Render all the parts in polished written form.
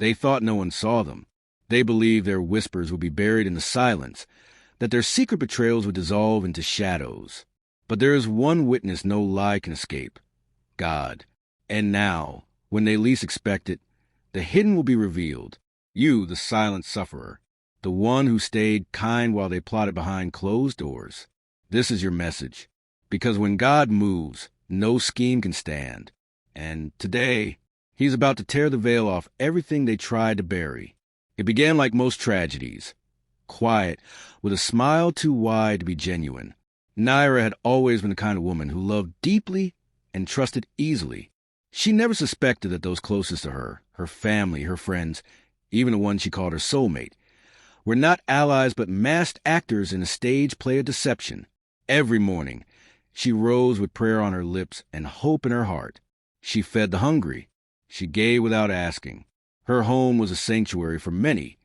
They thought no one saw them. They believed their whispers would be buried in the silence, that their secret betrayals would dissolve into shadows. But there is one witness no lie can escape: God. And now, when they least expect it, the hidden will be revealed. You, the silent sufferer, the one who stayed kind while they plotted behind closed doors. This is your message. Because when God moves, no scheme can stand. And today, He's about to tear the veil off everything they tried to bury. It began like most tragedies. Quiet, with a smile too wide to be genuine. Naira had always been the kind of woman who loved deeply and trusted easily. She never suspected that those closest to her, her family, her friends, even the one she called her soulmate, were not allies but masked actors in a stage play of deception. Every morning, she rose with prayer on her lips and hope in her heart. She fed the hungry. She gave without asking. Her home was a sanctuary for many,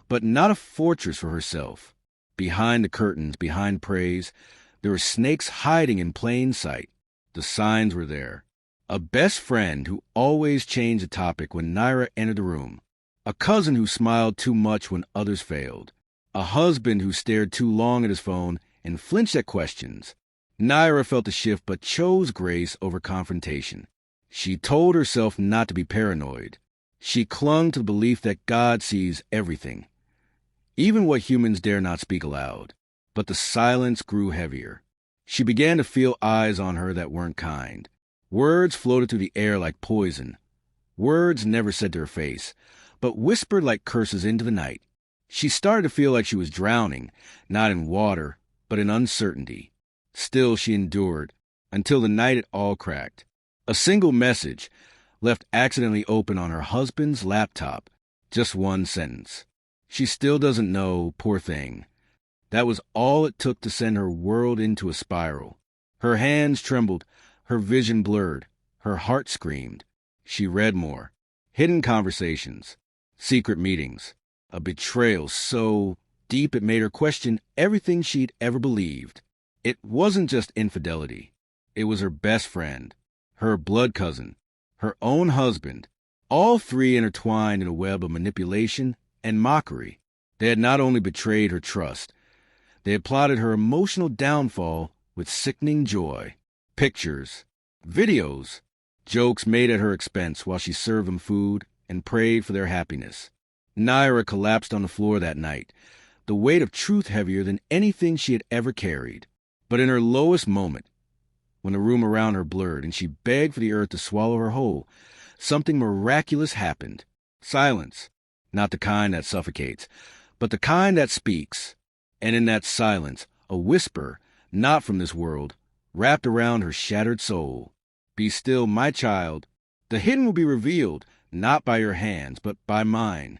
but not a fortress for herself. Behind the curtains, behind praise, there were snakes hiding in plain sight. The signs were there. A best friend who always changed the topic when Naira entered the room. A cousin who smiled too much when others failed. A husband who stared too long at his phone and flinched at questions. Naira felt the shift but chose grace over confrontation. She told herself not to be paranoid. She clung to the belief that God sees everything, even what humans dare not speak aloud. But the silence grew heavier. She began to feel eyes on her that weren't kind. Words floated through the air like poison. Words never said to her face, but whispered like curses into the night. She started to feel like she was drowning, not in water, but in uncertainty. Still she endured, until the night it all cracked. A single message, left accidentally open on her husband's laptop. Just one sentence. She still doesn't know, poor thing. That was all it took to send her world into a spiral. Her hands trembled, her vision blurred, her heart screamed. She read more. Hidden conversations, secret meetings, a betrayal so deep it made her question everything she'd ever believed. It wasn't just infidelity. It was her best friend, her blood cousin, her own husband, all three intertwined in a web of manipulation and mockery. They had not only betrayed her trust, they had plotted her emotional downfall with sickening joy. Pictures, videos, jokes made at her expense while she served them food and prayed for their happiness. Naira collapsed on the floor that night, the weight of truth heavier than anything she had ever carried. But in her lowest moment, when the room around her blurred and she begged for the earth to swallow her whole, something miraculous happened. Silence, not the kind that suffocates, but the kind that speaks. And in that silence, a whisper, not from this world, wrapped around her shattered soul. Be still, my child. The hidden will be revealed, not by your hands, but by mine.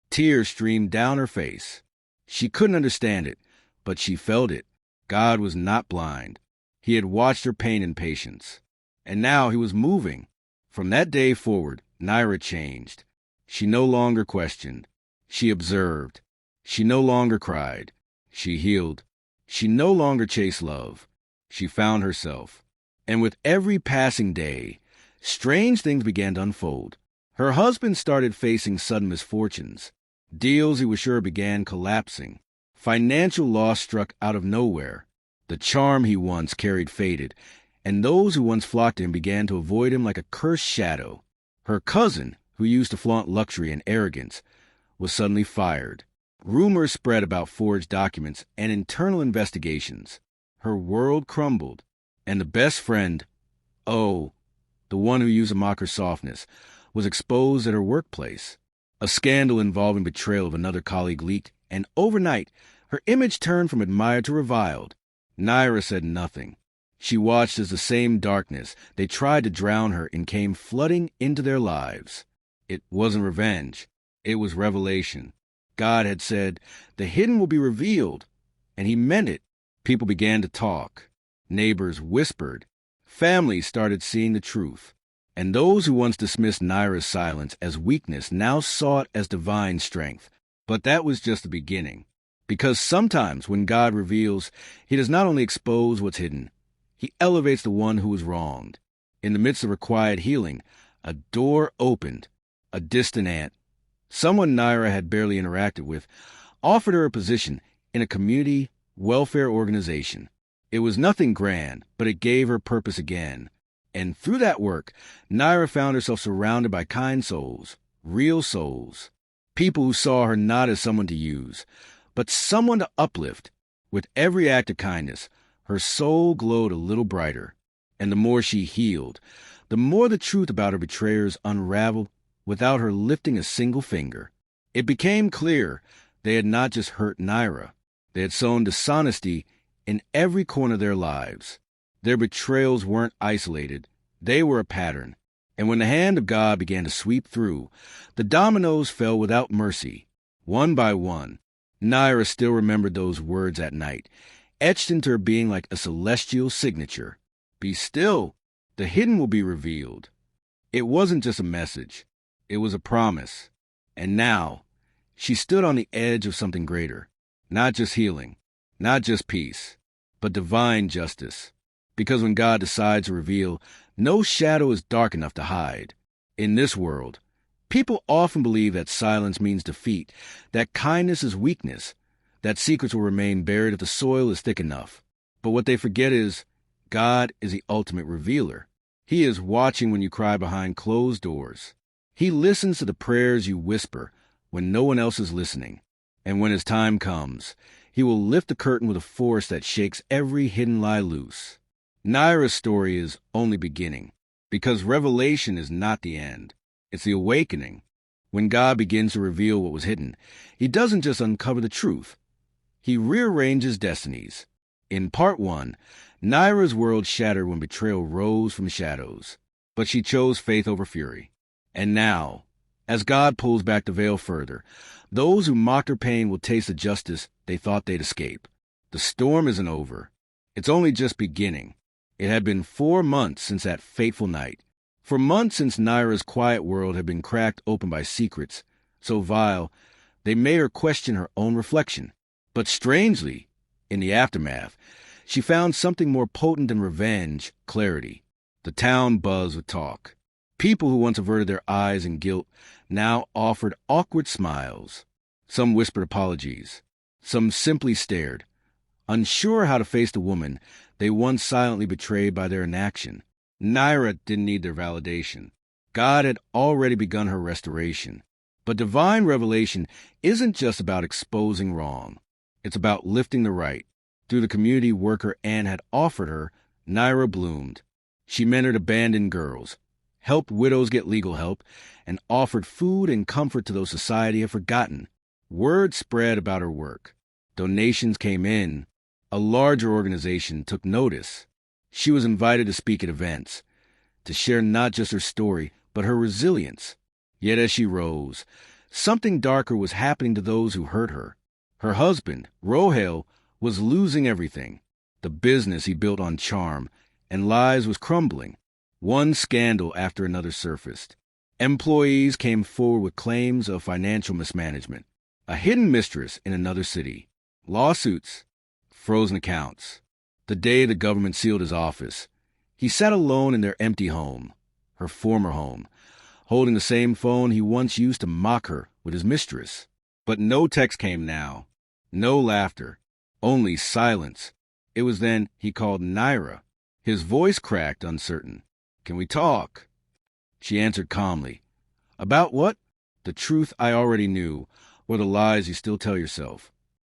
Tears streamed down her face. She couldn't understand it, but she felt it. God was not blind. He had watched her pain and patience. And now he was moving. From that day forward, Naira changed. She no longer questioned. She observed. She no longer cried. She healed. She no longer chased love. She found herself. And with every passing day, strange things began to unfold. Her husband started facing sudden misfortunes. Deals he was sure began collapsing. Financial loss struck out of nowhere. The charm he once carried faded, and those who once flocked to him began to avoid him like a cursed shadow. Her cousin, who used to flaunt luxury and arrogance, was suddenly fired. Rumors spread about forged documents and internal investigations. Her world crumbled, and the best friend, the one who used to mock her softness, was exposed at her workplace. A scandal involving betrayal of another colleague leaked, and overnight, her image turned from admired to reviled. Naira said nothing. She watched as the same darkness they tried to drown her in came flooding into their lives. It wasn't revenge. It was revelation. God had said, the hidden will be revealed, and he meant it. People began to talk. Neighbors whispered. Families started seeing the truth. And those who once dismissed Naira's silence as weakness now saw it as divine strength. But that was just the beginning. Because sometimes when God reveals, he does not only expose what's hidden, he elevates the one who was wronged. In the midst of her quiet healing, a door opened. A distant aunt, Someone Naira had barely interacted with offered her a position in a community welfare organization. It was nothing grand, but it gave her purpose again. And through that work, Naira found herself surrounded by kind souls, real souls, people who saw her not as someone to use, but someone to uplift. With every act of kindness, her soul glowed a little brighter. And the more she healed, the more the truth about her betrayers unraveled without her lifting a single finger. It became clear they had not just hurt Naira. They had sown dishonesty in every corner of their lives. Their betrayals weren't isolated. They were a pattern. And when the hand of God began to sweep through, the dominoes fell without mercy, one by one. Naira still remembered those words at night, etched into her being like a celestial signature. Be still. The hidden will be revealed. It wasn't just a message. It was a promise. And now, she stood on the edge of something greater. Not just healing, not just peace, but divine justice. Because when God decides to reveal, no shadow is dark enough to hide. In this world, people often believe that silence means defeat, that kindness is weakness, that secrets will remain buried if the soil is thick enough. But what they forget is, God is the ultimate revealer. He is watching when you cry behind closed doors. He listens to the prayers you whisper when no one else is listening. And when his time comes, he will lift the curtain with a force that shakes every hidden lie loose. Naira's story is only beginning, because revelation is not the end. It's the awakening. When God begins to reveal what was hidden, he doesn't just uncover the truth. He rearranges destinies. In part 1, Naira's world shattered when betrayal rose from shadows, but she chose faith over fury. And now, as God pulls back the veil further, those who mocked her pain will taste the justice they thought they'd escape. The storm isn't over. It's only just beginning. It had been 4 months since that fateful night. For months since Naira's quiet world had been cracked open by secrets so vile they made her question her own reflection. But strangely, in the aftermath, she found something more potent than revenge, clarity. The town buzzed with talk. People who once averted their eyes in guilt now offered awkward smiles. Some whispered apologies. Some simply stared, unsure how to face the woman they once silently betrayed by their inaction. Naira didn't need their validation. God had already begun her restoration. But divine revelation isn't just about exposing wrong. It's about lifting the right. Through the community worker Ann had offered her, Naira bloomed. She mentored abandoned girls, helped widows get legal help, and offered food and comfort to those society had forgotten. Word spread about her work. Donations came in. A larger organization took notice. She was invited to speak at events, to share not just her story, but her resilience. Yet as she rose, something darker was happening to those who hurt her. Her husband, Rohel, was losing everything. The business he built on charm and lies was crumbling. One scandal after another surfaced. Employees came forward with claims of financial mismanagement. A hidden mistress in another city. Lawsuits. Frozen accounts. The day the government sealed his office, he sat alone in their empty home, her former home, holding the same phone he once used to mock her with his mistress. But no text came now. No laughter. Only silence. It was then he called Naira. His voice cracked, uncertain. "Can we talk?" She answered calmly. "About what?" "The truth I already knew, or the lies you still tell yourself."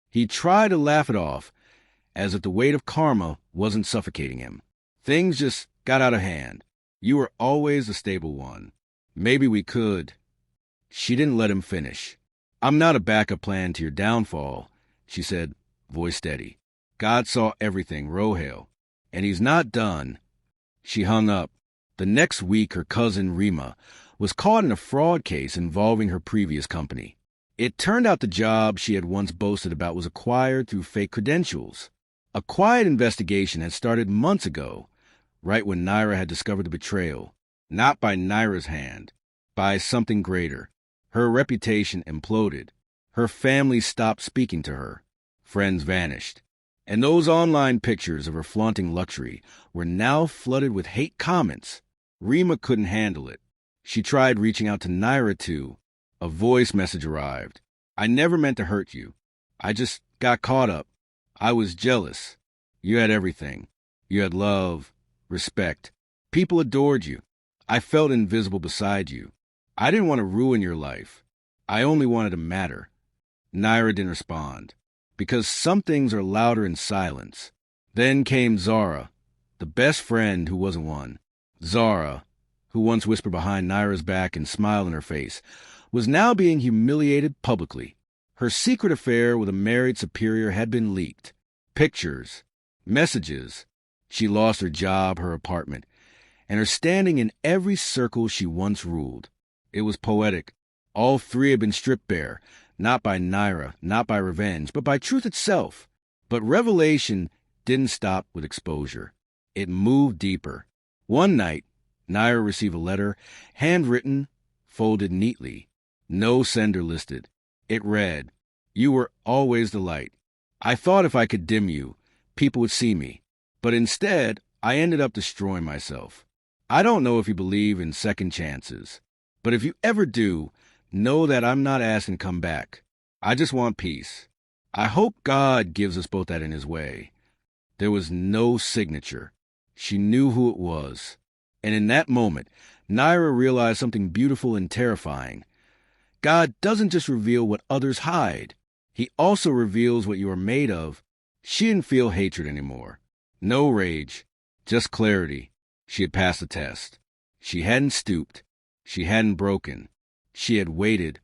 He tried to laugh it off, as if the weight of karma wasn't suffocating him. "Things just got out of hand. You were always the stable one. Maybe we could." She didn't let him finish. "I'm not a backup plan to your downfall," she said, voice steady. "God saw everything, Rohel, and he's not done." She hung up. The next week, her cousin Rima was caught in a fraud case involving her previous company. It turned out the job she had once boasted about was acquired through fake credentials. A quiet investigation had started months ago, right when Naira had discovered the betrayal. Not by Naira's hand, by something greater. Her reputation imploded. Her family stopped speaking to her. Friends vanished. And those online pictures of her flaunting luxury were now flooded with hate comments. Rima couldn't handle it. She tried reaching out to Naira too, A voice message arrived. I never meant to hurt you. I just got caught up. I was jealous. You had everything. You had love, respect. People adored you. I felt invisible beside you. I didn't want to ruin your life. I only wanted to matter. Naira didn't respond, because some things are louder in silence. Then came Zara, the best friend who wasn't one. Zara, who once whispered behind Naira's back and smiled in her face, was now being humiliated publicly. Her secret affair with a married superior had been leaked. Pictures, messages. She lost her job, her apartment, and her standing in every circle she once ruled. It was poetic. All three had been stripped bare, not by Naira, not by revenge, but by truth itself. But revelation didn't stop with exposure. It moved deeper. One night, Naira received a letter, handwritten, folded neatly. No sender listed. It read, "You were always the light. I thought if I could dim you, people would see me. But instead, I ended up destroying myself. I don't know if you believe in second chances. But if you ever do, know that I'm not asking to come back. I just want peace. I hope God gives us both that in His way." There was no signature. She knew who it was. And in that moment, Naira realized something beautiful and terrifying. God doesn't just reveal what others hide. He also reveals what you are made of. She didn't feel hatred anymore. No rage, just clarity. She had passed the test. She hadn't stooped. She hadn't broken. She had waited,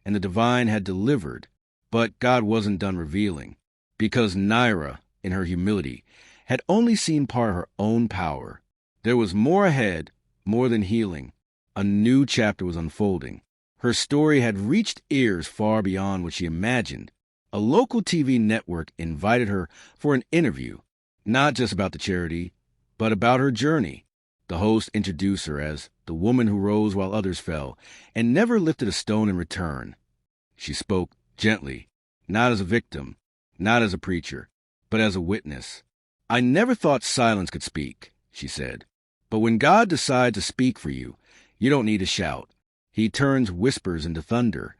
and the divine had delivered. But God wasn't done revealing, because Naira, in her humility, had only seen part of her own power. There was more ahead, more than healing. A new chapter was unfolding. Her story had reached ears far beyond what she imagined. A local TV network invited her for an interview, not just about the charity, but about her journey. The host introduced her as the woman who rose while others fell and never lifted a stone in return. She spoke gently, not as a victim, not as a preacher, but as a witness. "I never thought silence could speak," she said. "But when God decides to speak for you, you don't need to shout. He turns whispers into thunder."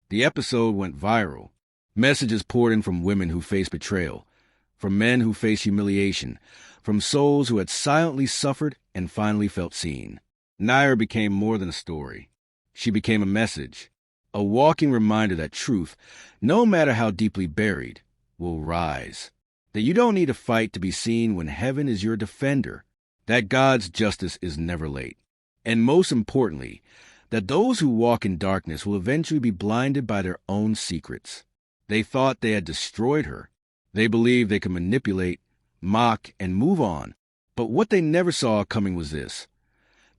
The episode went viral. Messages poured in from women who faced betrayal, from men who faced humiliation, from souls who had silently suffered and finally felt seen. Naira became more than a story. She became a message, a walking reminder that truth, no matter how deeply buried, will rise. That you don't need to fight to be seen when heaven is your defender. That God's justice is never late. And most importantly, that those who walk in darkness will eventually be blinded by their own secrets. They thought they had destroyed her. They believed they could manipulate, mock, and move on. But what they never saw coming was this: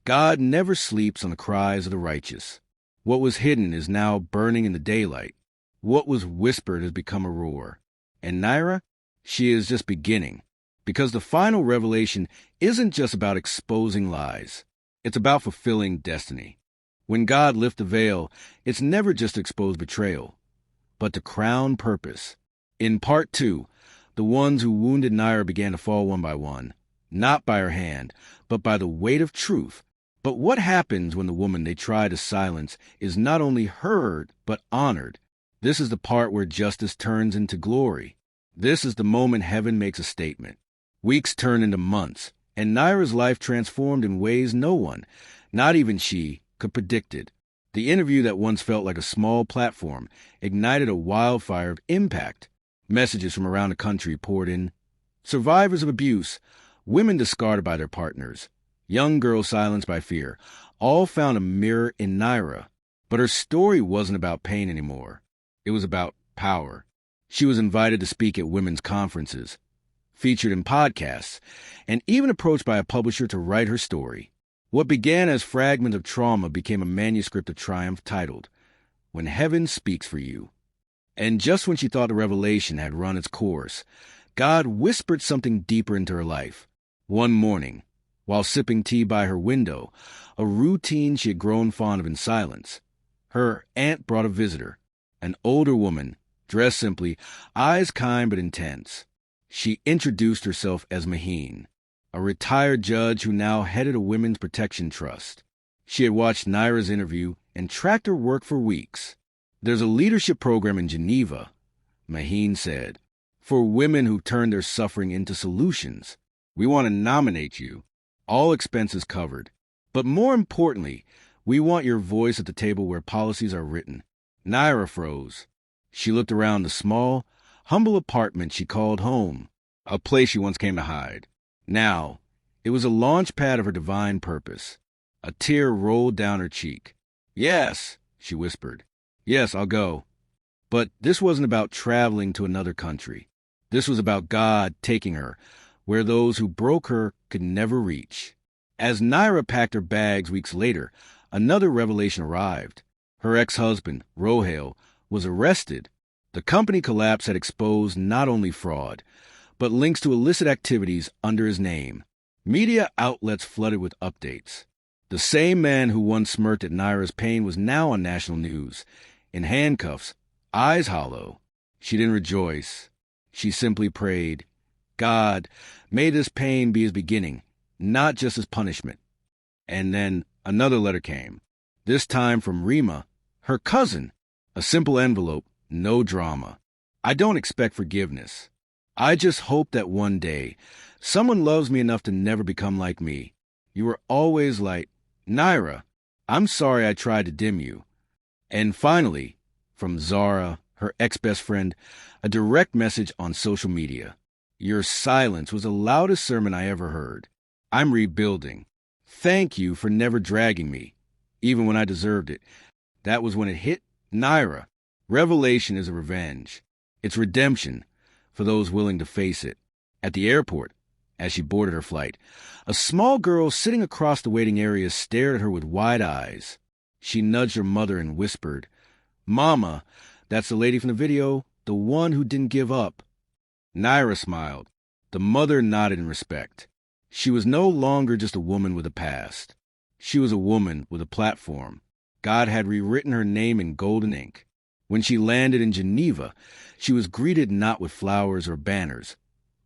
God never sleeps on the cries of the righteous. What was hidden is now burning in the daylight. What was whispered has become a roar. And Naira, she is just beginning. Because the final revelation isn't just about exposing lies. It's about fulfilling destiny. When God lifts the veil, it's never just to expose betrayal, but to crown purpose. In part 2, the ones who wounded Naira began to fall one by one, not by her hand, but by the weight of truth. But what happens when the woman they try to silence is not only heard, but honored? This is the part where justice turns into glory. This is the moment heaven makes a statement. Weeks turn into months, and Naira's life transformed in ways no one, not even she, could predict it. The interview that once felt like a small platform ignited a wildfire of impact. Messages from around the country poured in. Survivors of abuse, women discarded by their partners, young girls silenced by fear, all found a mirror in Naira. But her story wasn't about pain anymore. It was about power. She was invited to speak at women's conferences, featured in podcasts, and even approached by a publisher to write her story. What began as fragments of trauma became a manuscript of triumph titled, "When Heaven Speaks for You." And just when she thought the revelation had run its course, God whispered something deeper into her life. One morning, while sipping tea by her window, a routine she had grown fond of in silence, her aunt brought a visitor, an older woman, dressed simply, eyes kind but intense. She introduced herself as Maheen, a retired judge who now headed a women's protection trust. She had watched Naira's interview and tracked her work for weeks. There's a leadership program in Geneva, Maheen said, for women who turn their suffering into solutions. We want to nominate you. All expenses covered. But more importantly, we want your voice at the table where policies are written. Naira froze. She looked around the small, humble apartment she called home, a place she once came to hide. Now, it was a launch pad of her divine purpose. A tear rolled down her cheek. Yes, she whispered. Yes, I'll go. But this wasn't about traveling to another country. This was about God taking her where those who broke her could never reach. As Naira packed her bags weeks later, another revelation arrived. Her ex-husband, Rohel, was arrested. The company collapse had exposed not only fraud, but links to illicit activities under his name. Media outlets flooded with updates. The same man who once smirked at Naira's pain was now on national news, in handcuffs, eyes hollow. She didn't rejoice. She simply prayed, God, may this pain be his beginning, not just his punishment. And then another letter came, this time from Rima, her cousin. A simple envelope, no drama. I don't expect forgiveness. I just hope that one day someone loves me enough to never become like me. You were always like, Naira, I'm sorry I tried to dim you. And finally, from Zara, her ex-best friend, a direct message on social media. Your silence was the loudest sermon I ever heard. I'm rebuilding. Thank you for never dragging me, even when I deserved it. That was when it hit Naira. Revelation is a revenge. It's redemption for those willing to face it. At the airport, as she boarded her flight, a small girl sitting across the waiting area stared at her with wide eyes. She nudged her mother and whispered, Mama, that's the lady from the video, the one who didn't give up. Naira smiled. The mother nodded in respect. She was no longer just a woman with a past. She was a woman with a platform. God had rewritten her name in golden ink. When she landed in Geneva, she was greeted not with flowers or banners,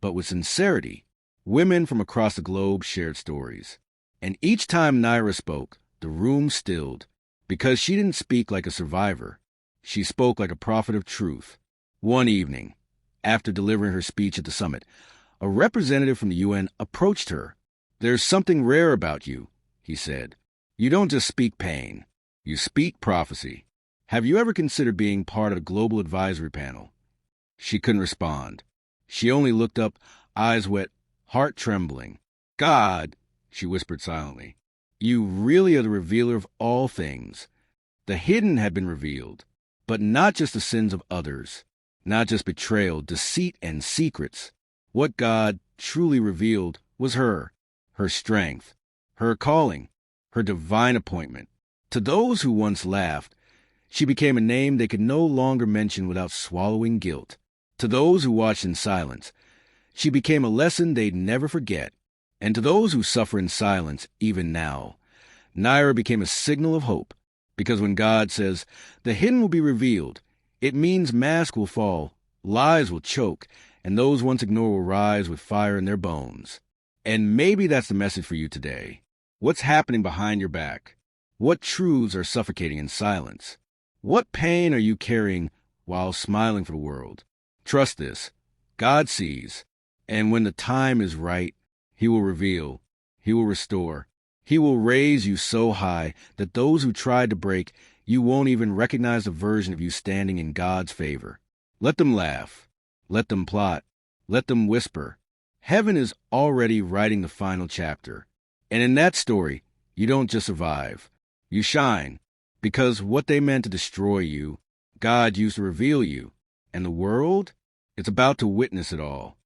but with sincerity. Women from across the globe shared stories. And each time Naira spoke, the room stilled, because she didn't speak like a survivor. She spoke like a prophet of truth. One evening, after delivering her speech at the summit, a representative from the UN approached her. There's something rare about you, he said. You don't just speak pain. You speak prophecy. Have you ever considered being part of a global advisory panel? She couldn't respond. She only looked up, eyes wet, heart trembling. God, she whispered silently, you really are the revealer of all things. The hidden had been revealed, but not just the sins of others, not just betrayal, deceit, and secrets. What God truly revealed was her strength, her calling, her divine appointment. To those who once laughed, she became a name they could no longer mention without swallowing guilt. To those who watched in silence, she became a lesson they'd never forget. And to those who suffer in silence, even now, Naira became a signal of hope. Because when God says, the hidden will be revealed, it means masks will fall, lies will choke, and those once ignored will rise with fire in their bones. And maybe that's the message for you today. What's happening behind your back? What truths are suffocating in silence? What pain are you carrying while smiling for the world? Trust this. God sees. And when the time is right, he will reveal. He will restore. He will raise you so high that those who tried to break, you won't even recognize the version of you standing in God's favor. Let them laugh. Let them plot. Let them whisper. Heaven is already writing the final chapter. And in that story, you don't just survive. You shine. Because what they meant to destroy you, God used to reveal you. And the world? It's about to witness it all.